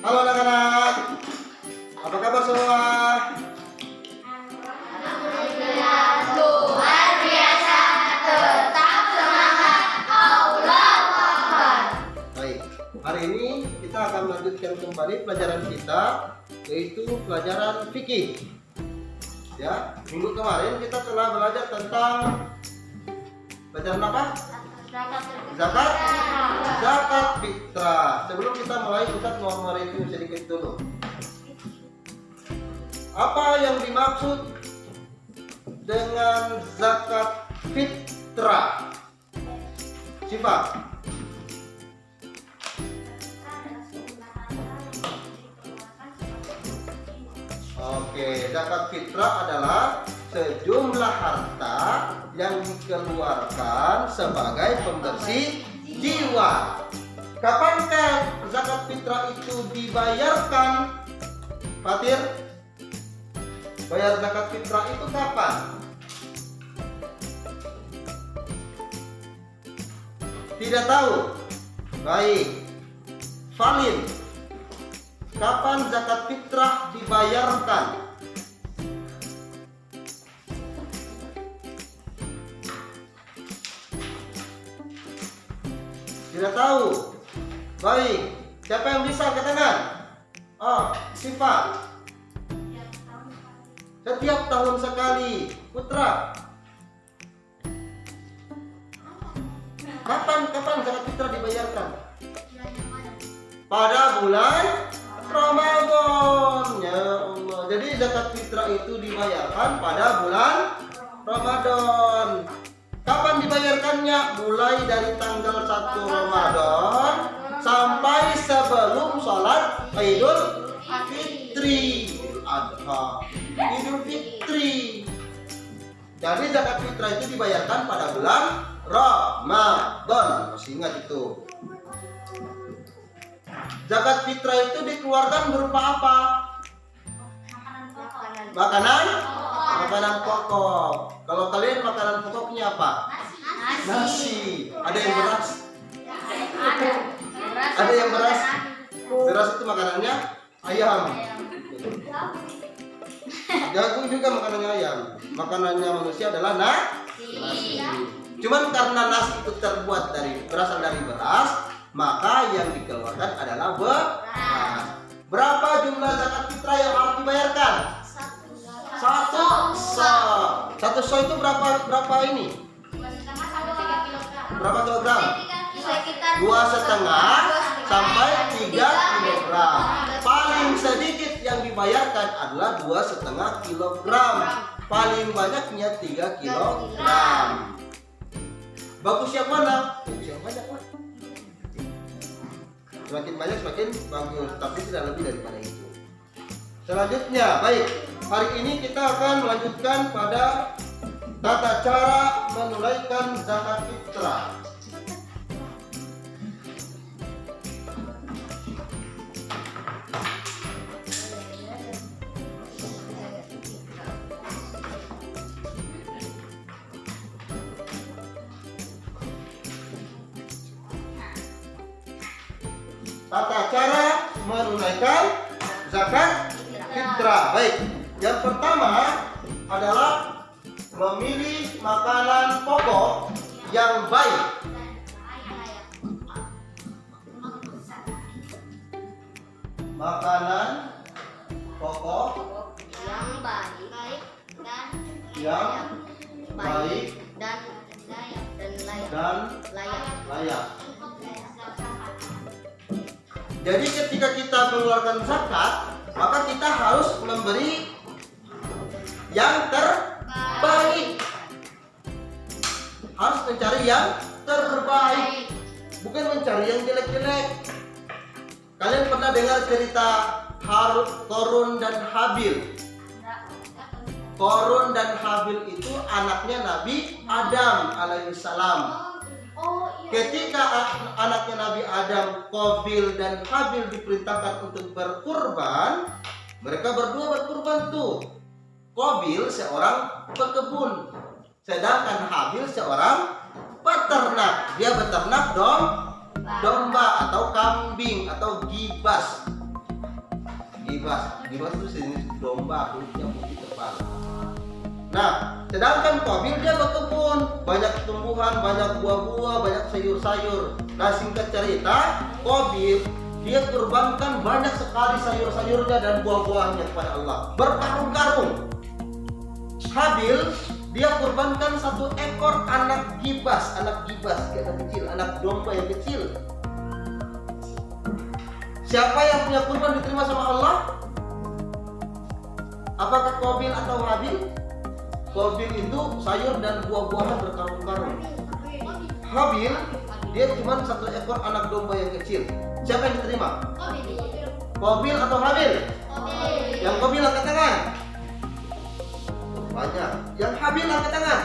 Halo anak-anak, apa kabar semua? Alhamdulillah, luar biasa, tetap semangat, Allahu Akbar. Baik, hari ini kita akan melanjutkan kembali pelajaran kita, yaitu pelajaran fikih. Ya, minggu kemarin kita telah belajar tentang pelajaran apa? Zakat fitrah. Sebelum kita mulai, Ustaz mau mereview sedikit dulu. Apa yang dimaksud dengan zakat fitrah? Sifat. Oke, zakat fitrah adalah sejumlah harta yang dikeluarkan sebagai pembersih jiwa. Kapankah zakat fitrah itu dibayarkan? Fatir, bayar zakat fitrah itu kapan? Tidak tahu. Baik. Valid. Kapan zakat fitrah dibayarkan? Tidak tahu. Baik. Siapa yang bisa angkat tangan? Oh, Sifat. Setiap tahun sekali. Putra. Kapan zakat fitrah dibayarkan? Pada bulan Ramadan. Ya Allah. Jadi zakat fitrah itu dibayarkan pada bulan Ramadan. Kapan dibayarkannya? Mulai dari tanggal 1 Ramadan sampai sebelum sholat Idul Fitri. Adha. Idul Fitri. Jadi zakat fitrah itu dibayarkan pada bulan Ramadan. Masih ingat itu? Zakat fitrah itu dikeluarkan berupa apa? Makanan pokok. Kalau kalian makanan pokoknya apa? Nasi. Ada yang beras? Ada yang beras? Beras itu makanannya ayam. Jagung juga makanannya ayam. Makanannya manusia adalah nasi. Cuman karena nasi itu berasal dari beras, maka yang dikeluarkan adalah beras. Berapa jumlah zakat fitrah yang harus dibayarkan? Satu so itu berapa ini? Berapa kilogram? 2,5 sampai 3 kilogram. Paling sedikit yang dibayarkan adalah 2,5 kilogram. Paling banyaknya 3 kilogram. Bagus yang mana? Bagus yang banyak lah. Semakin banyak semakin bagus, tapi tidak lebih daripada itu. Selanjutnya, baik. Hari ini kita akan melanjutkan pada tata cara menunaikan zakat fitrah. Tata cara menunaikan zakat fitrah. Baik, yang pertama adalah memilih makanan pokok yang baik. Makanan pokok Yang baik dan layak. Jadi ketika kita mengeluarkan zakat, maka kita harus memberi yang terbaik. Harus mencari yang terbaik, bukan mencari yang jelek-jelek. Kalian pernah dengar cerita Korun dan Habil? Korun dan Habil itu anaknya Nabi Adam alaihissalam. Ketika anaknya Nabi Adam, Qabil dan Habil diperintahkan untuk berkurban, mereka berdua berkurban tuh. Qabil seorang pekebun, sedangkan Habil seorang peternak. Dia beternak domba atau kambing atau gibas. Gibas itu jenis domba, kulitnya putih tebal. Nah, sedangkan Qabil dia berkebun, banyak tumbuhan, banyak buah-buah, banyak sayur-sayur. Nah, singkat cerita, Qabil dia kurbankan banyak sekali sayur-sayurnya dan buah-buahnya kepada Allah, berkarung-karung. Habil dia kurbankan 1 ekor anak gibas, anak kecil, anak domba yang kecil. Siapa yang punya kurban diterima sama Allah? Apakah Qabil atau Habil? Qabil itu sayur dan buah-buahan berkarung-karung. Habil dia cuma 1 ekor anak domba yang kecil. Siapa yang diterima? Qabil atau Habil? Yang Qabil angkat tangan. Banyak. Yang Habil angkat tangan.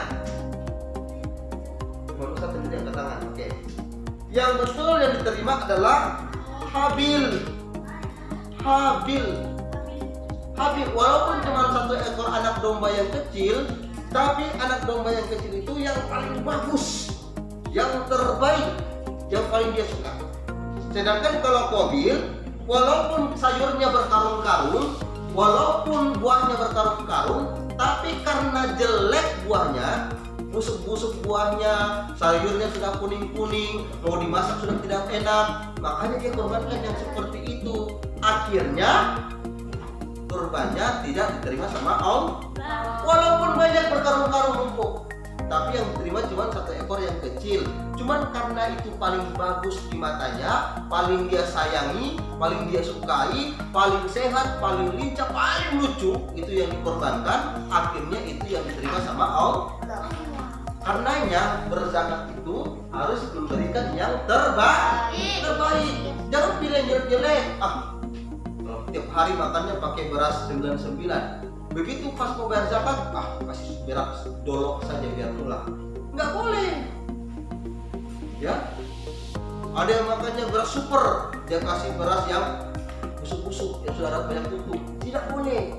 Cuma satu sendiri angkat tangan. Oke. Yang betul yang diterima adalah Habil. Walaupun cuma 1 ekor anak domba yang kecil, tapi anak domba yang kecil itu yang paling bagus, yang terbaik, yang paling dia suka. Sedangkan kalau Qabil, walaupun sayurnya berkarung-karung, walaupun buahnya berkarung-karung, tapi karena jelek buahnya, busuk-busuk buahnya, sayurnya sudah kuning-kuning, mau dimasak sudah tidak enak, makanya dia korbankan yang seperti itu. Akhirnya kurbannya tidak diterima sama Allah. Walaupun banyak berkarung-karung numpuk, tapi yang diterima cuma 1 ekor yang kecil. Cuman karena itu paling bagus di matanya, paling dia sayangi, paling dia sukai, paling sehat, paling lincah, paling lucu, itu yang dikorbankan. Akhirnya itu yang diterima sama Allah. Karenanya berzakat itu harus memberikan yang terbaik. Jangan pilih yang jelek-jelek. Tiap hari makannya pakai beras 99. Begitu pas mau bayar zakat, kasih beras dolok saja biar pulang. Nggak boleh. Ya. Ada yang makannya beras super, dia kasih beras yang busuk-busuk, yang sudah ada banyak kutu. Tidak boleh.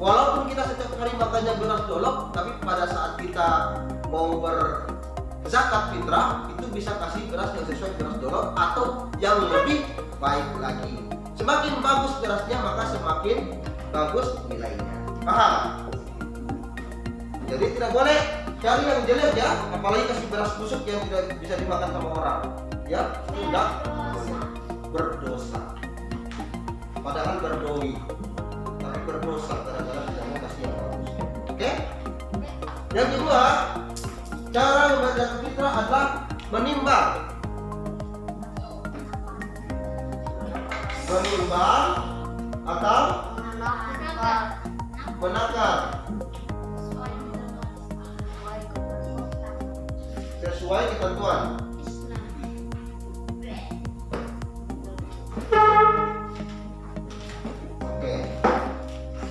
Walaupun kita setiap hari makannya beras dolok, tapi pada saat kita mau berzakat fitrah, itu bisa kasih beras yang sesuai beras dolok atau yang lebih baik lagi. Semakin bagus berasnya, maka semakin bagus nilainya. Paham? Jadi tidak boleh cari yang jelek ya, apalagi kasih beras busuk yang tidak bisa dimakan sama orang. Ya, tidak boleh. Berdosa. Padahal berdoi, tapi berdosa karena tidak mau kasih yang bagus. Oke? Yang kedua, cara membayar fitrah adalah menimbang. Atau menakar sesuai ketentuan. Oke.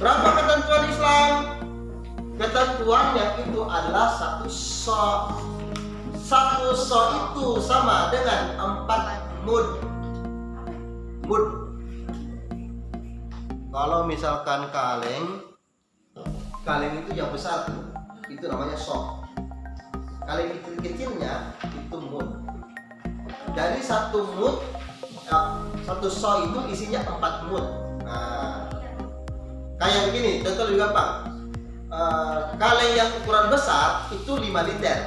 Berapa ketentuan Islam? Ketentuannya itu adalah 1 so. 1 so itu sama dengan 4 mud. Kalau misalkan kaleng itu yang besar tuh, itu namanya sok. Kaleng kecil-kecilnya itu mud. Jadi 1 mud, 1 so itu isinya 4 mud. Nah, kayak begini, contoh lebih gampang. Kaleng yang ukuran besar itu 5 liter.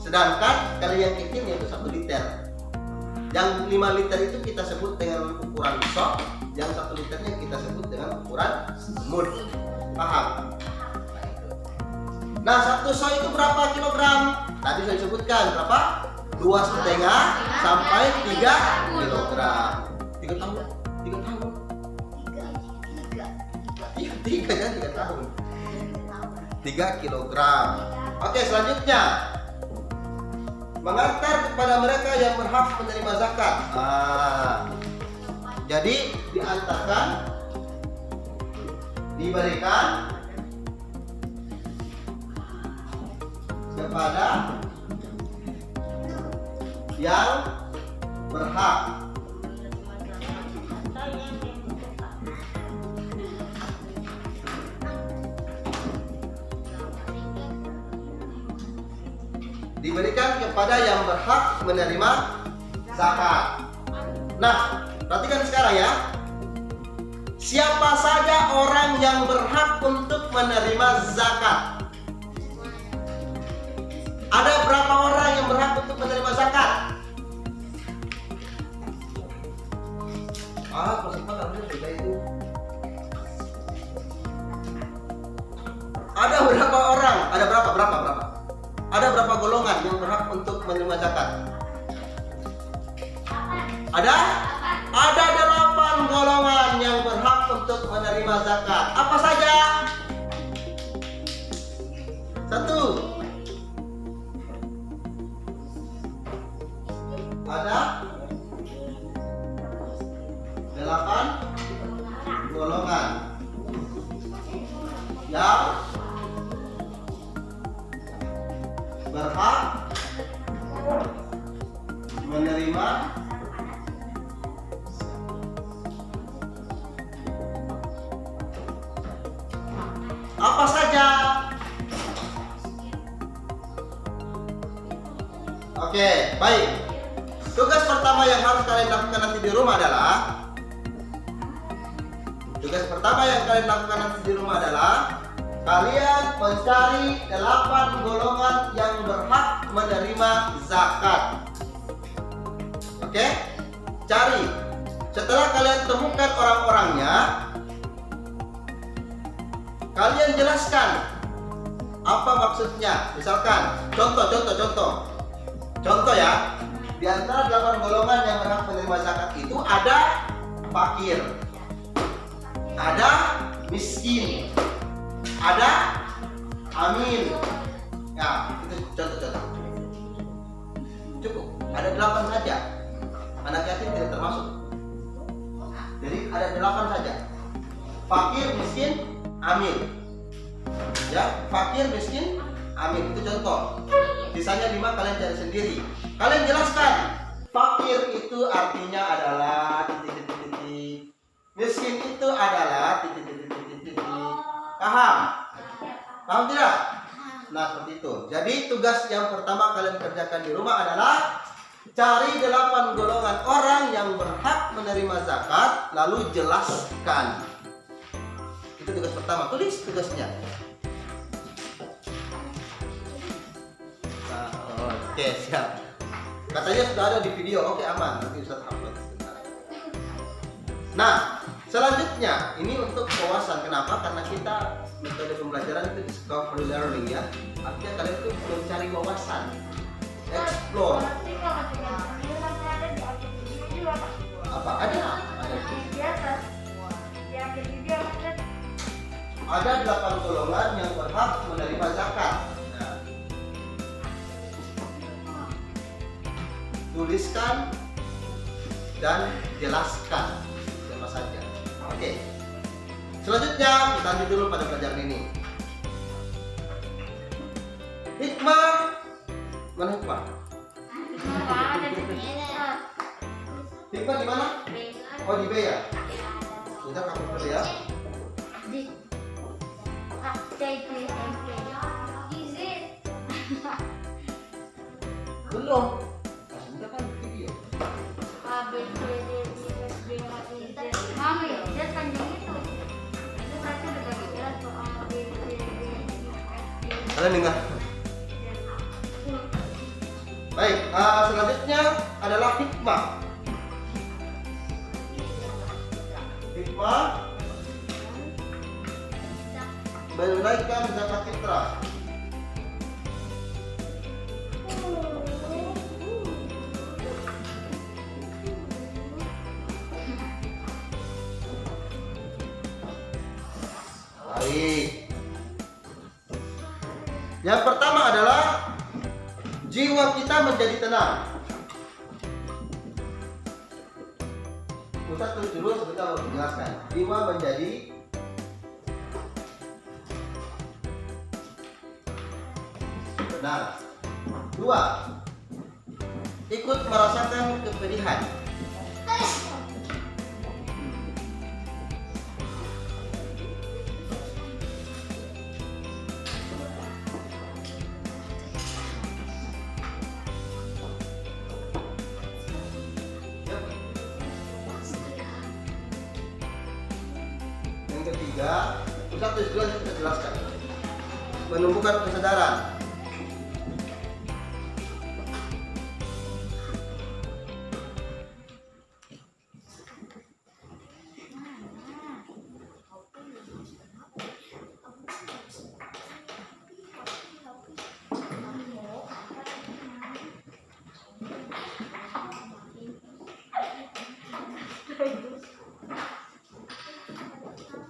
Sedangkan kaleng yang kecilnya itu 1 liter. Yang 5 liter itu kita sebut dengan ukuran sok, yang 1 liternya kita sebut dengan ukuran mud. Paham? Nah, 1 so itu berapa kilogram? Tadi saya sebutkan berapa? 2,5 sampai 3 kilogram. 3 tahun? 3 tahun? 3 tahun. 3 kilogram. Oke, selanjutnya mengantar kepada mereka yang berhak menerima zakat. Jadi diantarkan, diberikan kepada yang berhak. Diberikan kepada yang berhak menerima zakat. Nah, perhatikan sekarang ya. Siapa saja orang yang berhak untuk menerima zakat? Ada berapa orang yang berhak untuk menerima zakat? Persiapan harusnya sudah itu. Ada berapa orang? Ada berapa? Ada berapa golongan yang berhak untuk menerima zakat? Ada 8 golongan yang berhak untuk menerima zakat. Apa saja? 1. Ada 8 golongan yang berhak menerima apa saja? Oke, baik. Tugas pertama yang harus kalian lakukan nanti di rumah adalah kalian mencari 8 golongan yang berhak menerima zakat. Oke? Cari. Setelah kalian temukan orang-orangnya, kalian jelaskan apa maksudnya. Misalkan, contoh ya. Di antara 8 golongan yang berhak menerima zakat itu ada fakir, ada miskin, ada amin. Ya, itu contoh-contoh. Cukup. Ada 8 saja. Anak yatim tidak termasuk. Jadi ada 8 saja. Fakir, miskin, amin. Ya, fakir, miskin, amin. Itu contoh. Sisanya 5 kalian cari sendiri. Kalian jelaskan. Fakir itu artinya adalah titik. Miskin itu adalah titik. Paham? Paham tidak? Nah, seperti itu. Jadi tugas yang pertama kalian kerjakan di rumah adalah cari 8 golongan orang yang berhak menerima zakat, lalu jelaskan. Itu tugas pertama. Tulis tugasnya. Nah, oke, siap. Katanya sudah ada di video. Oke, aman. Nanti Ustaz upload. Nah, selanjutnya ini untuk wawasan. Kenapa? Karena kita metode pembelajaran itu discovery learning ya. Artinya kalian itu mencari wawasan, explore. Apa? Ada 8 golongan yang berhak menerima zakat. Nah, tuliskan dan jelaskan siapa saja. Oke. Selanjutnya kita lanjut dulu pada pelajaran ini. Hikmah. Mana hikmah? Hikmah di mana? Oh, di B ya. Sudah kamu dulu ya. Belum. Sudah kan video. Kalian dengar? Baik, selanjutnya adalah hikmah. Hikmah menunaikan zakat fitrah. Baik. Yang pertama adalah jiwa kita menjadi tenang. Ustaz tulis dulu sebentar untuk menjelaskan. Jiwa menjadi tenang. 2. Ikut merasakan kepedihan. ketiga, satu dua kita jelaskan. Menumbuhkan kesadaran.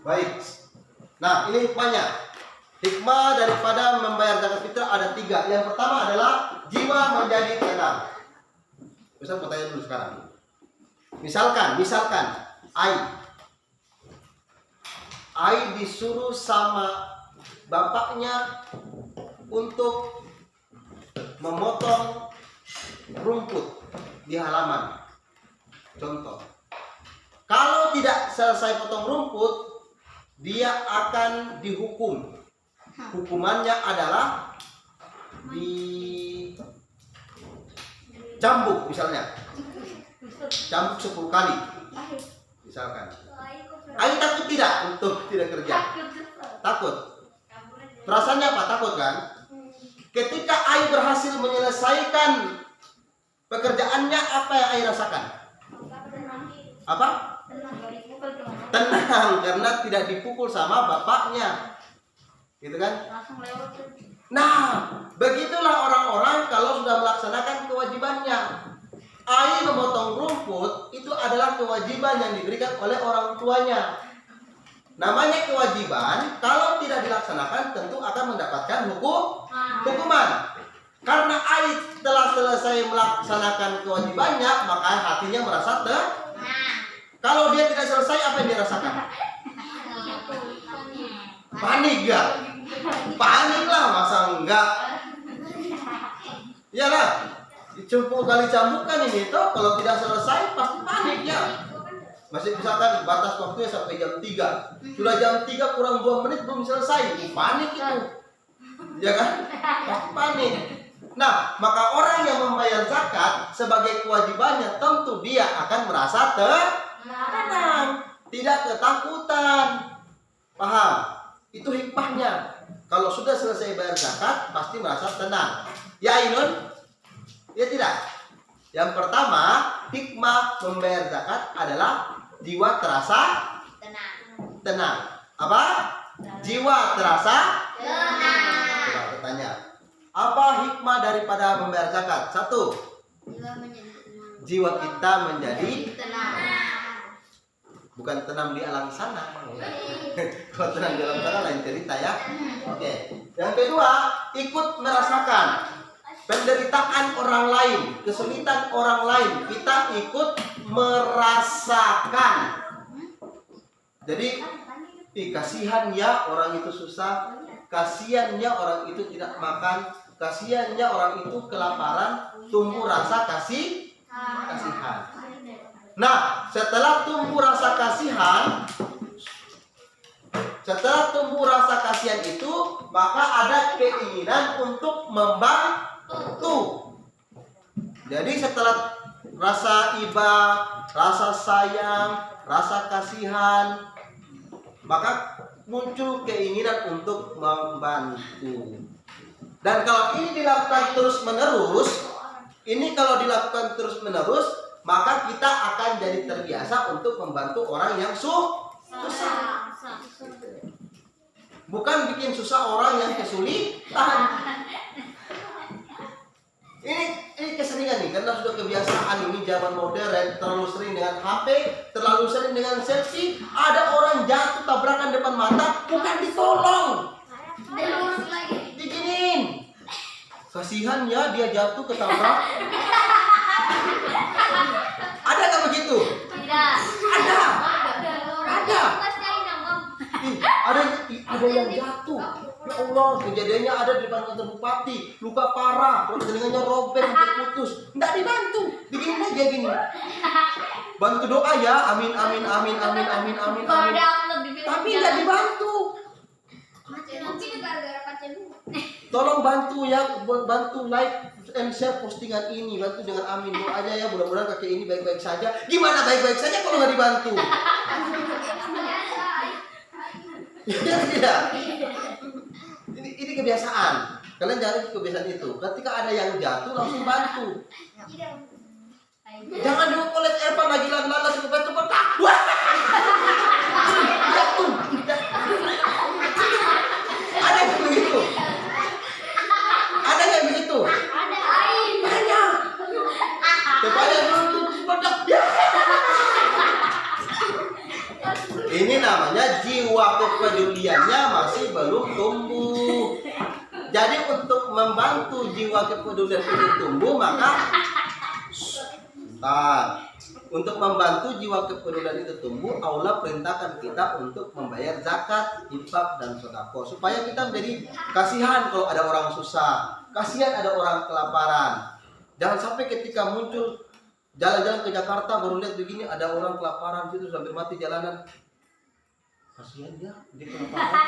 Baik. Nah, ini hikmahnya. Hikmah daripada membayar zakat fitrah ada 3. Yang pertama adalah jiwa menjadi tenang. Ustaz mau tanya dulu sekarang. Misalkan Ai disuruh sama bapaknya untuk memotong rumput di halaman. Contoh. Kalau tidak selesai potong rumput, dia akan dihukum. Hukumannya adalah dicambuk misalnya. Cambuk 10 kali. Misalkan. Ai takut tidak untuk tidak kerja? Takut. Perasaannya apa? Takut kan? Ketika Ai berhasil menyelesaikan pekerjaannya, apa yang Ai rasakan? Apa? Tenang, karena tidak dipukul sama bapaknya. Gitu kan? Nah, begitulah orang-orang kalau sudah melaksanakan kewajibannya. Ai memotong rumput itu adalah kewajiban yang diberikan oleh orang tuanya. Namanya kewajiban, kalau tidak dilaksanakan tentu akan mendapatkan hukuman. Karena Ai telah selesai melaksanakan kewajibannya, maka hatinya merasa kalau dia tidak selesai, apa yang dia rasakan? Panik gak? Panik lah, masa enggak? Iyalah, 10 kali cambukan ini tuh, kalau tidak selesai pasti panik ya. Masih misalkan batas waktunya sampai jam 3. Sudah jam 3 kurang 2 menit belum selesai, panik itu. Ya kan? Pasti panik. Nah, maka orang yang membayar zakat sebagai kewajibannya, tentu dia akan merasa tenang, tidak ketakutan. Paham? Itu hikmahnya. Kalau sudah selesai bayar zakat, pasti merasa tenang. Ya Ainun? Ya tidak? Yang pertama, hikmah membayar zakat adalah jiwa terasa tenang. Apa? Jiwa terasa tenang. Coba bertanya. Apa hikmah daripada membayar zakat? 1. Jiwa kita menjadi tenang. Bukan tenang di alam sana. Kalau tenang di alam sana lain cerita ya. Oke. Yang kedua, ikut merasakan penderitaan orang lain, kesulitan orang lain. Kita ikut merasakan. Jadi, kasihan ya orang itu susah, kasihannya orang itu tidak makan, kasihannya orang itu kelaparan, tumbuh rasa kasihan. Nah, setelah tumbuh rasa kasihan itu, maka ada keinginan untuk membantu. Jadi setelah rasa iba, rasa sayang, rasa kasihan, maka muncul keinginan untuk membantu. Dan kalau ini dilakukan terus-menerus, maka kita akan jadi terbiasa untuk membantu orang yang susah. Bukan bikin susah orang yang kesulitan. Ini keseringan nih, karena sudah kebiasaan ini zaman modern, terlalu sering dengan HP, terlalu sering dengan selfie. Ada orang jatuh tabrakan depan mata, bukan ditolong, diginin. Kasihan ya, dia jatuh ketabrak. Ada nggak begitu? Tidak. Ada yang jatuh. Ya Allah, kejadiannya ada di depan kantor bupati, luka parah, telinganya robek, putus. Nggak dibantu, bikin aja gini. Bantu doa ya, amin. Tapi nggak dibantu. Tolong bantu ya, bantu like and share postingan ini, bantu dengan amin, doa aja ya, mudah-mudahan kakek ini baik-baik saja. Gimana baik-baik saja kalau nggak dibantu? Ya tidak. Ini kebiasaan. Kalian jangan kebiasaan itu. Ketika ada yang jatuh langsung bantu. Jangan dulu kolet Evan lagi lalas cepat-cepat. Wah. Jatuh. Ada yang begitu. Ada yang begitu. Banyak. Kepada dulu cepat. Ini namanya jiwa kepeduliannya masih belum tumbuh. Jadi untuk membantu jiwa kepedulian itu tumbuh, maka untuk membantu jiwa kepedulian itu tumbuh, Allah perintahkan kita untuk membayar zakat, infak, dan sedekah supaya kita menjadi kasihan kalau ada orang susah, kasihan ada orang kelaparan. Jangan sampai ketika muncul jalan-jalan ke Jakarta baru lihat begini ada orang kelaparan situ sambil mati jalanan. Kasihan dia kelaparan.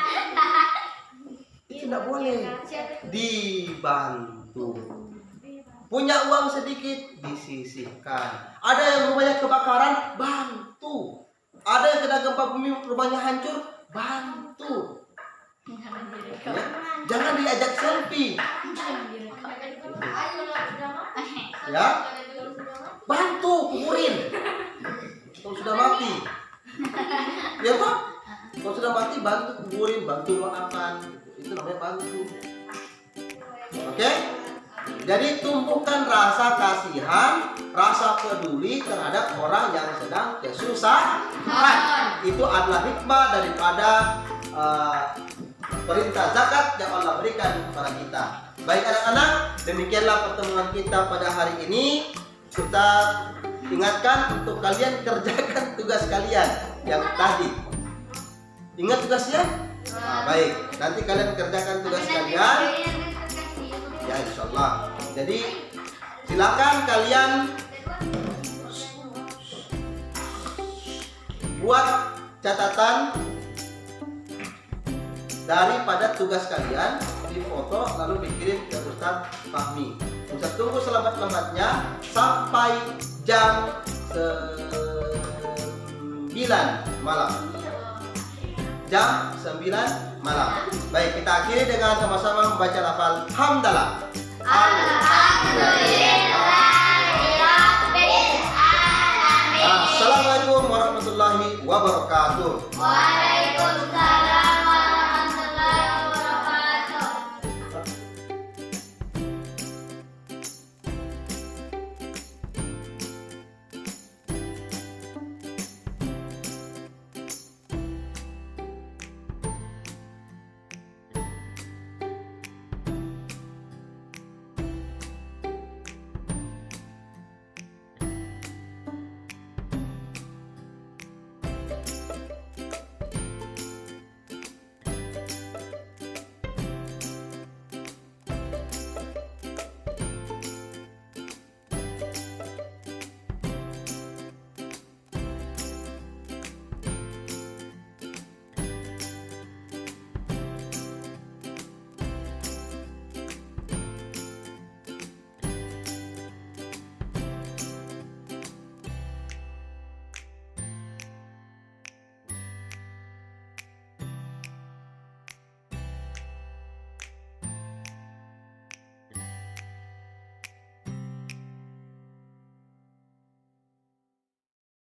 Itu tidak boleh. Dibantu. Punya uang sedikit disisihkan. Ada yang rumahnya kebakaran, bantu. Ada yang kena gempa bumi rumahnya hancur, bantu. Ya. Jangan diajak selfie. Ya. Bantu kuburin. Kalau sudah mati. Ya Pak? Kalau sudah mati bantu kuburin, bantu doakan. Itu namanya bantu. Oke? Jadi tumbuhkan rasa kasihan, rasa peduli terhadap orang yang sedang kesusahan. Itu adalah hikmah daripada perintah zakat yang Allah berikan kepada kita. Baik anak-anak, demikianlah pertemuan kita pada hari ini. Kita ingatkan untuk kalian kerjakan tugas kalian yang tadi. Ingat tugasnya? Nah, baik, nanti kalian kerjakan tugas kalian. Ya, insya Allah. Jadi silakan kalian buat catatan daripada tugas kalian, difoto lalu dikirim ke Ustaz Fahmi. Ustaz tunggu selambat-lambatnya sampai jam 9 malam. Jam 9 malam. Baik, kita akhiri dengan sama-sama membaca lafal hamdalah. Assalamualaikum warahmatullahi wabarakatuh. Waalaikumsalam.